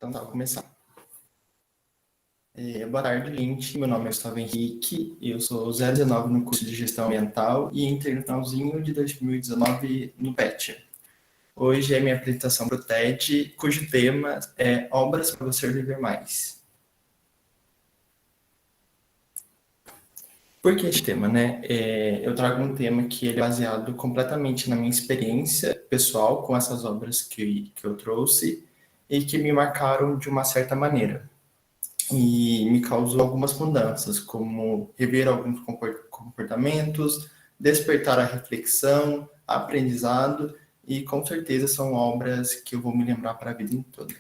Então tá, vou começar. Boa tarde, gente. Meu nome é Gustavo Henrique, eu sou 019 no curso de Gestão Ambiental e entrei no finalzinho de 2019 no PET. Hoje é minha apresentação para o TED, cujo tema é Obras para você viver mais. Por que esse tema, né? Eu trago um tema que ele é baseado completamente na minha experiência pessoal com essas obras que eu trouxe e que me marcaram de uma certa maneira. E me causou algumas mudanças, como rever alguns comportamentos, despertar a reflexão, aprendizado, e com certeza são obras que eu vou me lembrar para a vida toda.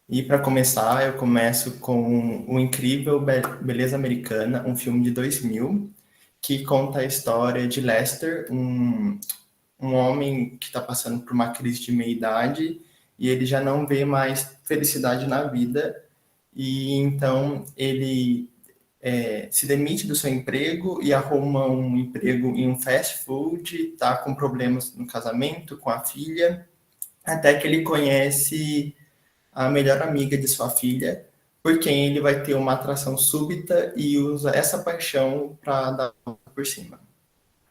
E para começar, eu começo com o incrível Beleza Americana, um filme de 2000, que conta a história de Lester, um homem que está passando por uma crise de meia-idade e ele já não vê mais felicidade na vida e então ele se demite do seu emprego e arruma um emprego em um fast food, está com problemas no casamento, com a filha, até que ele conhece a melhor amiga de sua filha, por quem ele vai ter uma atração súbita e usa essa paixão para dar por cima.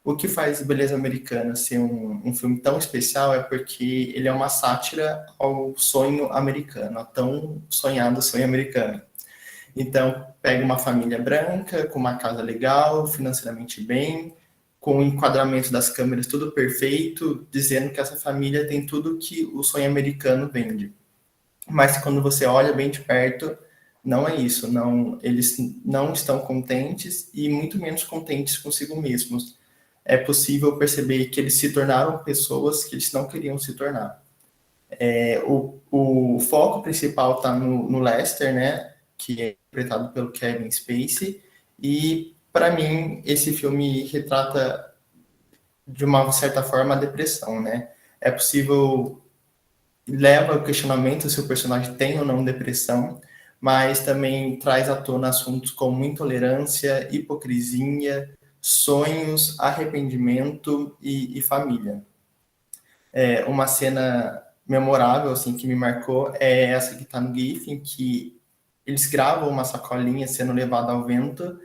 O que faz Beleza Americana ser um filme tão especial é porque ele é uma sátira ao sonho americano, ao tão sonhado sonho americano. Então, pega uma família branca, com uma casa legal, financeiramente bem, com o enquadramento das câmeras tudo perfeito, dizendo que essa família tem tudo que o sonho americano vende. Mas quando você olha bem de perto, não é isso. Não, eles não estão contentes e muito menos contentes consigo mesmos. É possível perceber que eles se tornaram pessoas que eles não queriam se tornar. O foco principal está no Lester, né, que é interpretado pelo Kevin Spacey, e para mim esse filme retrata de uma certa forma a depressão, né? É possível, leva ao questionamento se o personagem tem ou não depressão, mas também traz à tona assuntos como intolerância, hipocrisia, sonhos, arrependimento e família. Uma cena memorável, assim, que me marcou é essa que está no GIF, em que eles gravam uma sacolinha sendo levada ao vento,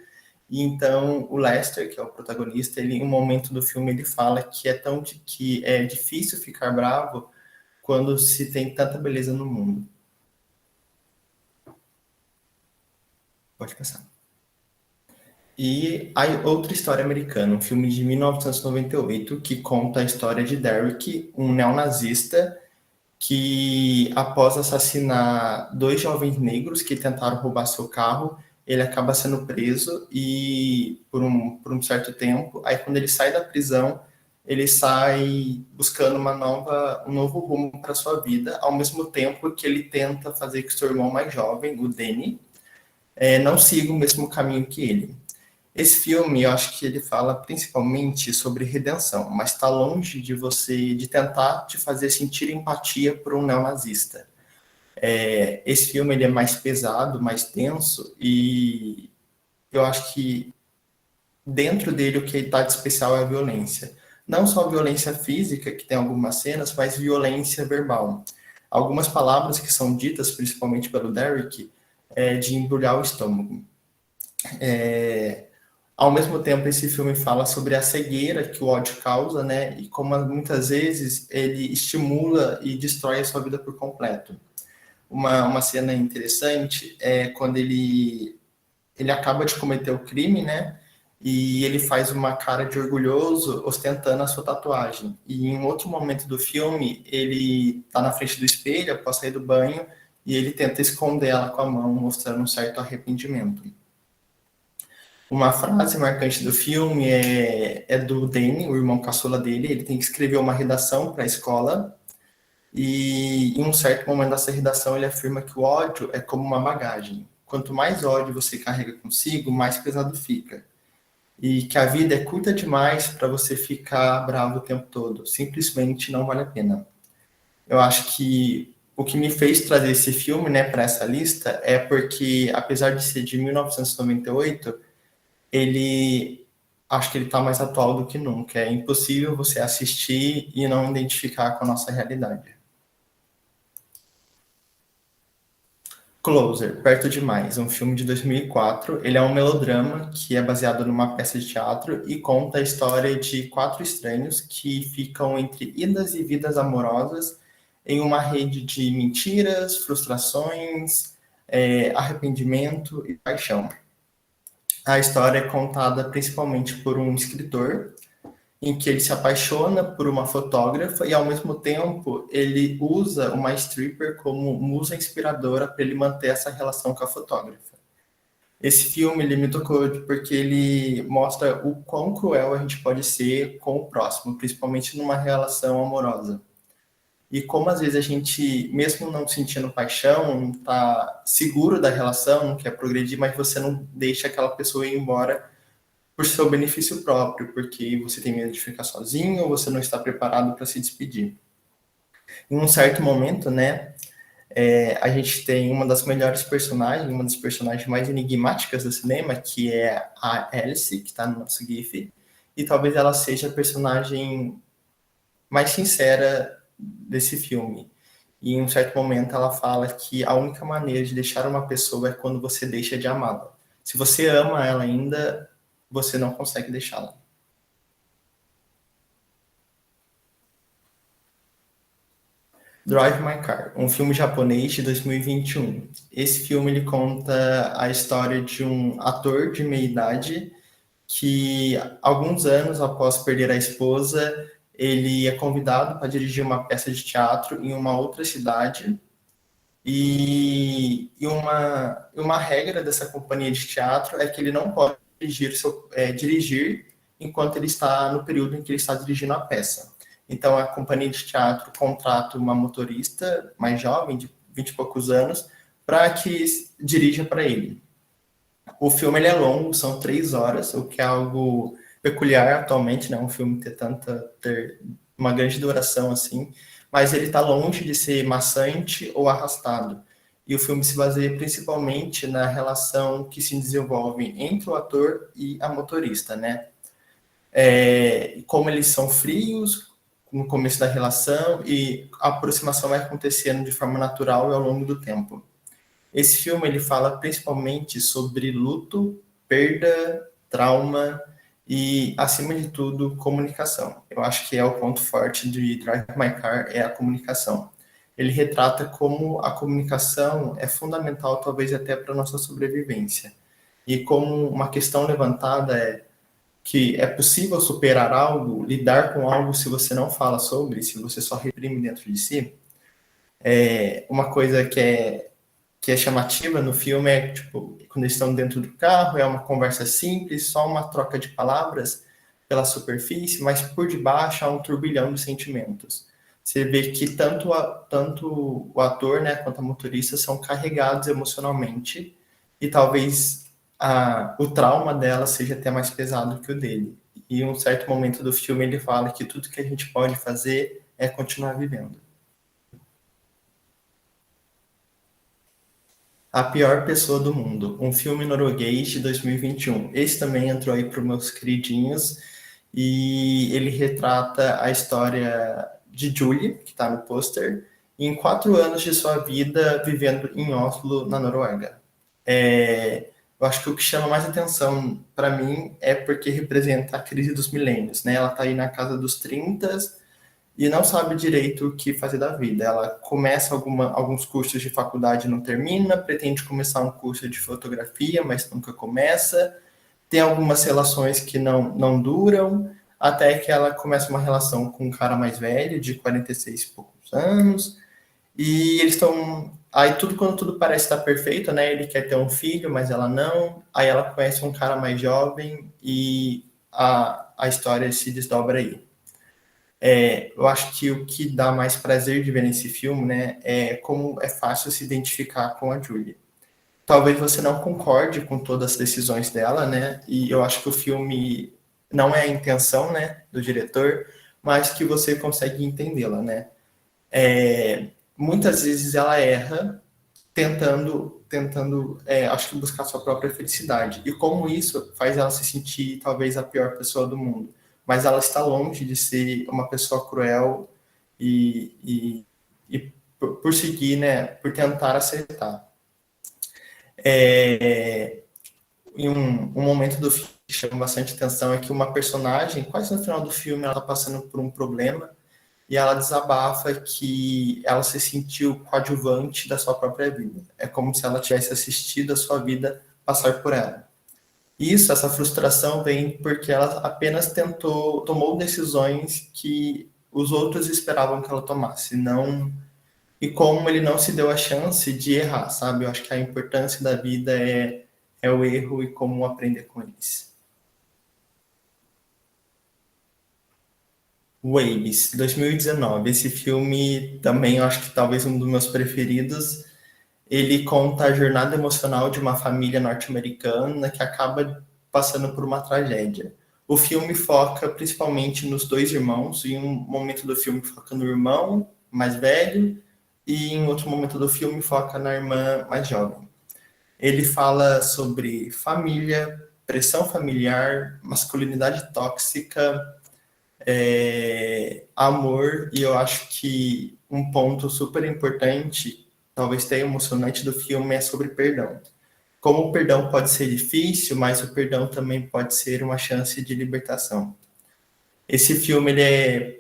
e então o Lester, que é o protagonista, ele, em um momento do filme, ele fala que é difícil ficar bravo quando se tem tanta beleza no mundo. Pode passar. E a outra história americana, um filme de 1998, que conta a história de Derek, um neonazista que, após assassinar 2 jovens negros que tentaram roubar seu carro, ele acaba sendo preso e por um certo tempo, aí quando ele sai da prisão, ele sai buscando um novo rumo para sua vida, ao mesmo tempo que ele tenta fazer que seu irmão mais jovem, o Danny, não siga o mesmo caminho que ele. Esse filme, eu acho que ele fala principalmente sobre redenção, mas está longe de tentar te fazer sentir empatia por um neonazista. Esse filme ele é mais pesado, mais tenso, e eu acho que dentro dele o que está de especial é a violência. Não só violência física, que tem algumas cenas, mas violência verbal. Algumas palavras que são ditas, principalmente pelo Derek, de embrulhar o estômago. Ao mesmo tempo, esse filme fala sobre a cegueira que o ódio causa, né? E como muitas vezes ele estimula e destrói a sua vida por completo. Uma cena interessante é quando ele acaba de cometer o crime, né? E ele faz uma cara de orgulhoso ostentando a sua tatuagem. E em outro momento do filme, ele está na frente do espelho após sair do banho e ele tenta esconder ela com a mão, mostrando um certo arrependimento. Uma frase marcante do filme é do Danny, o irmão caçula dele. Ele tem que escrever uma redação para a escola e em um certo momento dessa redação ele afirma que o ódio é como uma bagagem. Quanto mais ódio você carrega consigo, mais pesado fica. E que a vida é curta demais para você ficar bravo o tempo todo. Simplesmente não vale a pena. Eu acho que o que me fez trazer esse filme, né, para essa lista é porque, apesar de ser de 1998, acho que ele está mais atual do que nunca. É impossível você assistir e não identificar com a nossa realidade. Closer, Perto Demais, um filme de 2004. Ele é um melodrama que é baseado numa peça de teatro e conta a história de quatro estranhos que ficam entre idas e vidas amorosas em uma rede de mentiras, frustrações, arrependimento e paixão. A história é contada principalmente por um escritor em que ele se apaixona por uma fotógrafa e, ao mesmo tempo, ele usa uma stripper como musa inspiradora para ele manter essa relação com a fotógrafa. Esse filme ele me tocou porque ele mostra o quão cruel a gente pode ser com o próximo, principalmente numa relação amorosa. E como às vezes a gente, mesmo não sentindo paixão, tá seguro da relação, não quer progredir, mas você não deixa aquela pessoa ir embora por seu benefício próprio, porque você tem medo de ficar sozinho ou você não está preparado para se despedir. Em um certo momento, né, a gente tem uma das melhores personagens, uma das personagens mais enigmáticas do cinema, que é a Alice, que está no nosso GIF, e talvez ela seja a personagem mais sincera desse filme. E em um certo momento ela fala que a única maneira de deixar uma pessoa é quando você deixa de amá-la. Se você ama ela ainda, você não consegue deixá-la. Drive My Car, um filme japonês de 2021. Esse filme ele conta a história de um ator de meia idade que, alguns anos após perder a esposa, ele é convidado para dirigir uma peça de teatro em uma outra cidade. E uma regra dessa companhia de teatro é que ele não pode dirigir enquanto ele está no período em que ele está dirigindo a peça. Então, a companhia de teatro contrata uma motorista mais jovem, de 20 e poucos anos, para que dirija para ele. O filme ele é longo, são 3 horas, o que é algo peculiar atualmente, né? Um filme ter uma grande duração assim, mas ele está longe de ser maçante ou arrastado. E o filme se baseia principalmente na relação que se desenvolve entre o ator e a motorista, né? Como eles são frios no começo da relação e a aproximação vai acontecendo de forma natural e ao longo do tempo. Esse filme ele fala principalmente sobre luto, perda, trauma e, acima de tudo, comunicação. Eu acho que é o ponto forte de Drive My Car, é a comunicação. Ele retrata como a comunicação é fundamental, talvez até para a nossa sobrevivência. E como uma questão levantada é que é possível superar algo, lidar com algo se você não fala sobre, se você só reprime dentro de si. Uma coisa que é chamativa no filme é, tipo, quando eles estão dentro do carro, é uma conversa simples, só uma troca de palavras pela superfície, mas por debaixo há um turbilhão de sentimentos. Você vê que tanto o ator, né, quanto a motorista são carregados emocionalmente e talvez o trauma dela seja até mais pesado que o dele. E em um certo momento do filme ele fala que tudo que a gente pode fazer é continuar vivendo. A Pior Pessoa do Mundo, um filme norueguês de 2021. Esse também entrou aí para os meus queridinhos e ele retrata a história de Julie, que está no pôster, em 4 anos de sua vida vivendo em Oslo, na Noruega. Eu acho que o que chama mais atenção para mim é porque representa a crise dos milênios, né? Ela está aí na casa dos 30 e não sabe direito o que fazer da vida. Ela começa alguns cursos de faculdade e não termina, pretende começar um curso de fotografia, mas nunca começa. Tem algumas relações que não duram, até que ela começa uma relação com um cara mais velho, de 46 e poucos anos, e eles estão... Aí quando tudo parece estar perfeito, né? Ele quer ter um filho, mas ela não. Aí ela conhece um cara mais jovem e a história se desdobra aí. Eu acho que o que dá mais prazer de ver nesse filme, né, é como é fácil se identificar com a Julie. Talvez você não concorde com todas as decisões dela, né, e eu acho que o filme não é a intenção, né, do diretor, mas que você consegue entendê-la, né. Muitas vezes ela erra tentando, acho que buscar sua própria felicidade. E como isso faz ela se sentir talvez a pior pessoa do mundo. Mas ela está longe de ser uma pessoa cruel e por seguir, né, por tentar acertar. E um momento do filme que chama bastante atenção é que uma personagem, quase no final do filme, ela está passando por um problema e ela desabafa que ela se sentiu coadjuvante da sua própria vida. É como se ela tivesse assistido a sua vida passar por ela. Isso, essa frustração vem porque ela apenas tomou decisões que os outros esperavam que ela tomasse, não. E como ele não se deu a chance de errar, sabe? Eu acho que a importância da vida é o erro e como aprender com eles. Waves, 2019. Esse filme também eu acho que talvez um dos meus preferidos. Ele conta a jornada emocional de uma família norte-americana que acaba passando por uma tragédia. O filme foca principalmente nos dois irmãos, e em um momento do filme foca no irmão mais velho, e em outro momento do filme foca na irmã mais jovem. Ele fala sobre família, pressão familiar, masculinidade tóxica, amor, e eu acho que um ponto super importante, talvez até emocionante do filme, é sobre perdão. Como o perdão pode ser difícil, mas o perdão também pode ser uma chance de libertação. Esse filme, ele é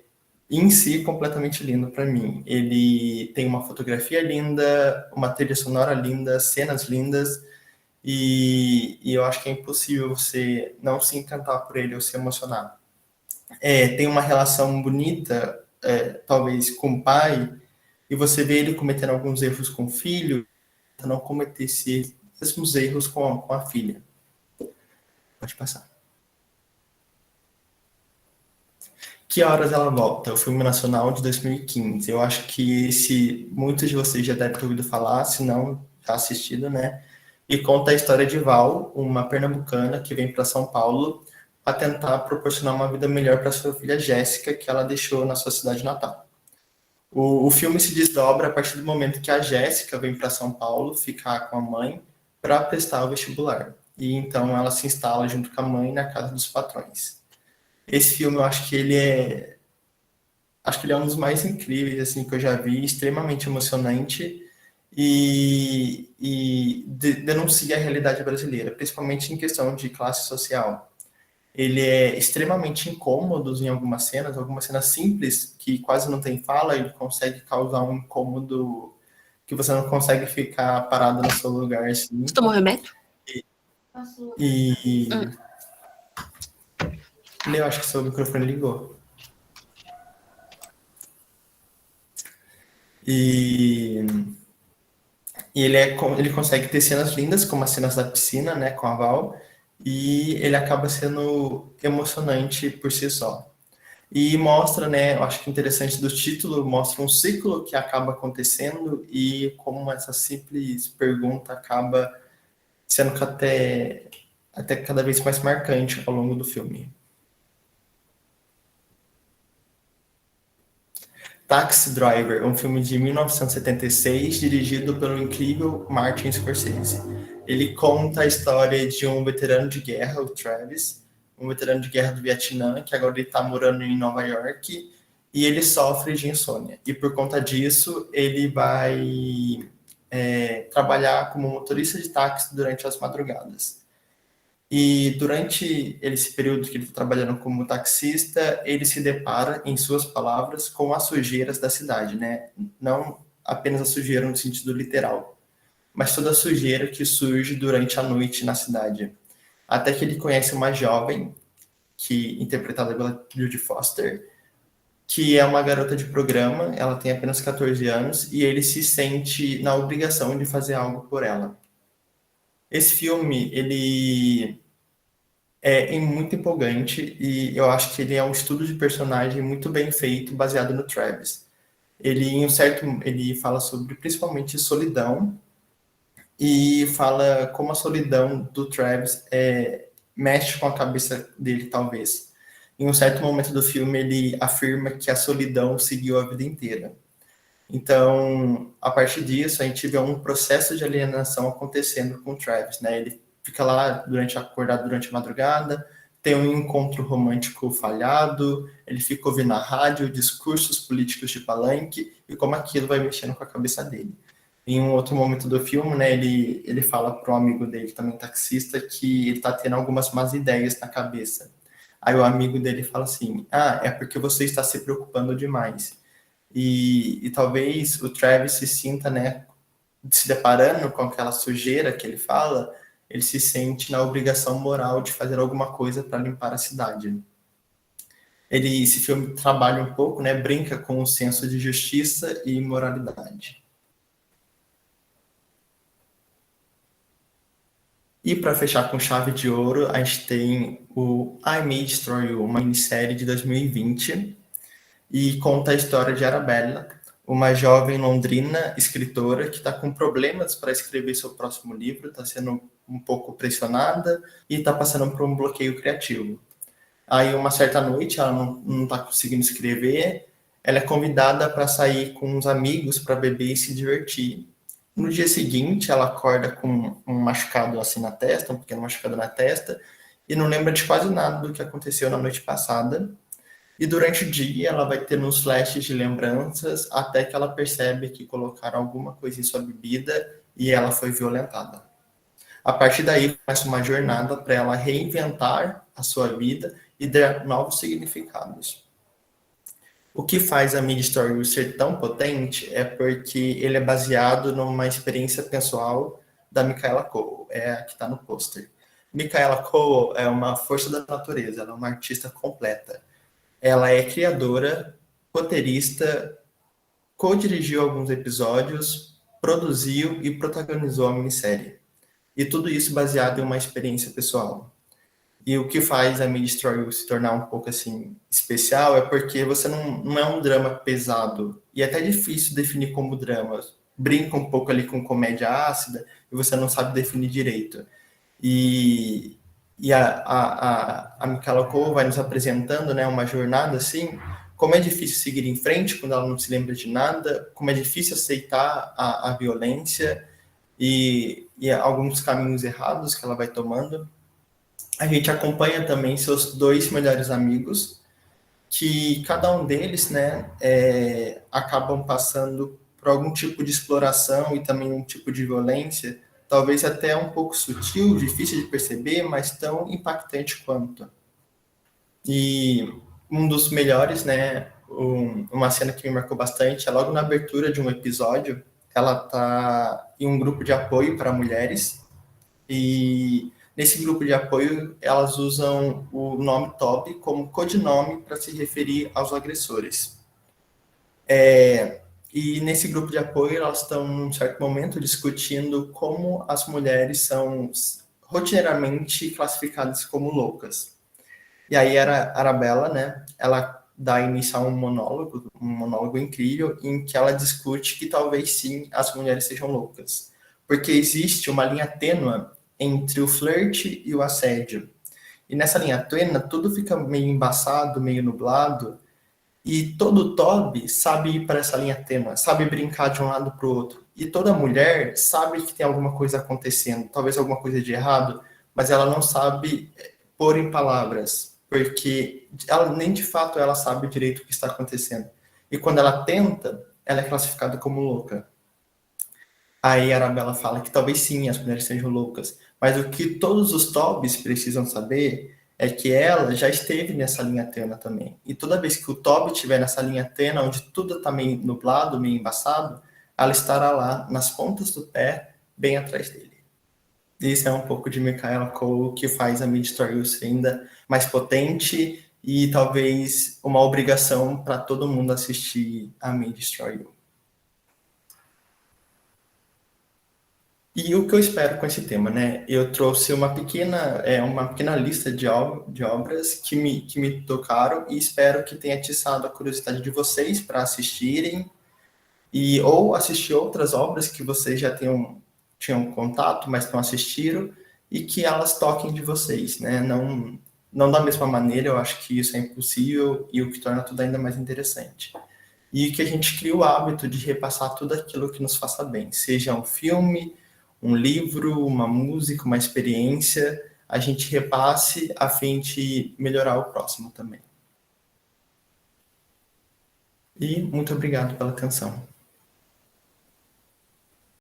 em si completamente lindo para mim. Ele tem uma fotografia linda, uma trilha sonora linda, cenas lindas, e eu acho que é impossível você não se encantar por ele ou se emocionar. Tem uma relação bonita, talvez com o pai, e você vê ele cometendo alguns erros com o filho, não cometer esses mesmos erros com a filha. Pode passar. Que Horas Ela Volta? O filme nacional de 2015. Eu acho que muitos de vocês já devem ter ouvido falar, se não, já assistido, né? E conta a história de Val, uma pernambucana que vem para São Paulo para tentar proporcionar uma vida melhor para sua filha Jéssica, que ela deixou na sua cidade natal. O filme se desdobra a partir do momento que a Jéssica vem para São Paulo ficar com a mãe para prestar o vestibular. E então ela se instala junto com a mãe na casa dos patrões. Esse filme eu acho que ele é um dos mais incríveis assim que eu já vi, extremamente emocionante e denuncia a realidade brasileira, principalmente em questão de classe social. Ele é extremamente incômodo em algumas cenas simples que quase não tem fala, ele consegue causar um incômodo que você não consegue ficar parado no seu lugar assim. Você tomou remédio? E eu acho que seu microfone ligou. E ele consegue ter cenas lindas, como as cenas da piscina, né, com a Val, e ele acaba sendo emocionante por si só. E mostra, né, eu acho que interessante do título, mostra um ciclo que acaba acontecendo e como essa simples pergunta acaba sendo até cada vez mais marcante ao longo do filme. Taxi Driver, um filme de 1976, dirigido pelo incrível Martin Scorsese. Ele conta a história de um veterano de guerra, o Travis, um veterano de guerra do Vietnã, que agora ele está morando em Nova York, e ele sofre de insônia. E por conta disso, ele vai trabalhar como motorista de táxi durante as madrugadas. E durante esse período que ele está trabalhando como taxista, ele se depara, em suas palavras, com as sujeiras da cidade, né? Não apenas a sujeira no sentido literal, mas toda a sujeira que surge durante a noite na cidade. Até que ele conhece uma jovem, interpretada pela Judy Foster, que é uma garota de programa, ela tem apenas 14 anos, e ele se sente na obrigação de fazer algo por ela. Esse filme, ele muito empolgante e eu acho que ele é um estudo de personagem muito bem feito, baseado no Travis. Ele fala sobre principalmente solidão e fala como a solidão do Travis mexe com a cabeça dele, talvez. Em um certo momento do filme, ele afirma que a solidão seguiu a vida inteira. Então, a partir disso, a gente vê um processo de alienação acontecendo com o Travis, né? Ele fica lá acordado durante a madrugada, tem um encontro romântico falhado, ele fica ouvindo na rádio discursos políticos de palanque e como aquilo vai mexendo com a cabeça dele. Em um outro momento do filme, né, ele fala para um amigo dele, também taxista, que ele está tendo algumas más ideias na cabeça. Aí o amigo dele fala assim, é porque você está se preocupando demais. E talvez o Travis se sinta, né, se deparando com aquela sujeira que ele fala, ele se sente na obrigação moral de fazer alguma coisa para limpar a cidade. Esse filme trabalha um pouco, né, brinca com o senso de justiça e moralidade. E para fechar com chave de ouro, a gente tem o I May Destroy You, uma minissérie de 2020, e conta a história de Arabella, uma jovem londrina escritora que está com problemas para escrever seu próximo livro, está sendo um pouco pressionada e está passando por um bloqueio criativo. Aí, uma certa noite, ela não está conseguindo escrever, ela é convidada para sair com uns amigos para beber e se divertir. No dia seguinte, ela acorda com um machucado assim na testa, um pequeno machucado na testa, e não lembra de quase nada do que aconteceu na noite passada. E durante o dia, ela vai tendo uns flashes de lembranças, até que ela percebe que colocaram alguma coisa em sua bebida e ela foi violentada. A partir daí, começa uma jornada para ela reinventar a sua vida e dar novos significados. O que faz a Mid Story ser tão potente é porque ele é baseado numa experiência pessoal da Michaela Coel, é a que está no pôster. Michaela Coel é uma força da natureza, ela é uma artista completa. Ela é criadora, roteirista, co-dirigiu alguns episódios, produziu e protagonizou a minissérie. E tudo isso baseado em uma experiência pessoal. E o que faz a Mid Story se tornar um pouco assim especial é porque você não é um drama pesado. E é até difícil definir como drama. Brinca um pouco ali com comédia ácida e você não sabe definir direito. E, a Michaela Coel vai nos apresentando, né, uma jornada assim, como é difícil seguir em frente quando ela não se lembra de nada, como é difícil aceitar a violência e alguns caminhos errados que ela vai tomando. A gente acompanha também seus dois melhores amigos, que cada um deles, né, acabam passando por algum tipo de exploração e também um tipo de violência, talvez até um pouco sutil, difícil de perceber, mas tão impactante quanto. E um dos melhores, né, uma cena que me marcou bastante, é logo na abertura de um episódio, ela tá em um grupo de apoio para mulheres, e nesse grupo de apoio, elas usam o nome Toby como codinome para se referir aos agressores. E nesse grupo de apoio, elas estão, num certo momento, discutindo como as mulheres são rotineiramente classificadas como loucas. E aí, a Arabella, né, ela dá início a um monólogo incrível, em que ela discute que talvez sim as mulheres sejam loucas. Porque existe uma linha tênue entre o flerte e o assédio. E nessa linha tênue, tudo fica meio embaçado, meio nublado, e todo Toby sabe ir para essa linha tênue, sabe brincar de um lado para o outro. E toda mulher sabe que tem alguma coisa acontecendo, talvez alguma coisa de errado, mas ela não sabe pôr em palavras, porque ela nem de fato ela sabe direito o que está acontecendo. E quando ela tenta, ela é classificada como louca. Aí a Arabella fala que talvez sim as mulheres sejam loucas, mas o que todos os Tobys precisam saber é que ela já esteve nessa linha tênue também. E toda vez que o Toby estiver nessa linha tênue, onde tudo está meio nublado, meio embaçado, ela estará lá, nas pontas do pé, bem atrás dele. Isso é um pouco de Michaela Coel, que faz a Mid Story ser ainda mais potente e talvez uma obrigação para todo mundo assistir a Mid Story. E o que eu espero com esse tema, né? Eu trouxe uma pequena lista de obras que me tocaram e espero que tenha atiçado a curiosidade de vocês para assistirem ou assistir outras obras que vocês já tinham contato, mas não assistiram e que elas toquem de vocês, né? Não da mesma maneira, eu acho que isso é impossível e o que torna tudo ainda mais interessante. E que a gente crie o hábito de repassar tudo aquilo que nos faça bem, seja um filme, um livro, uma música, uma experiência, a gente repasse a fim de melhorar o próximo também. E muito obrigado pela atenção.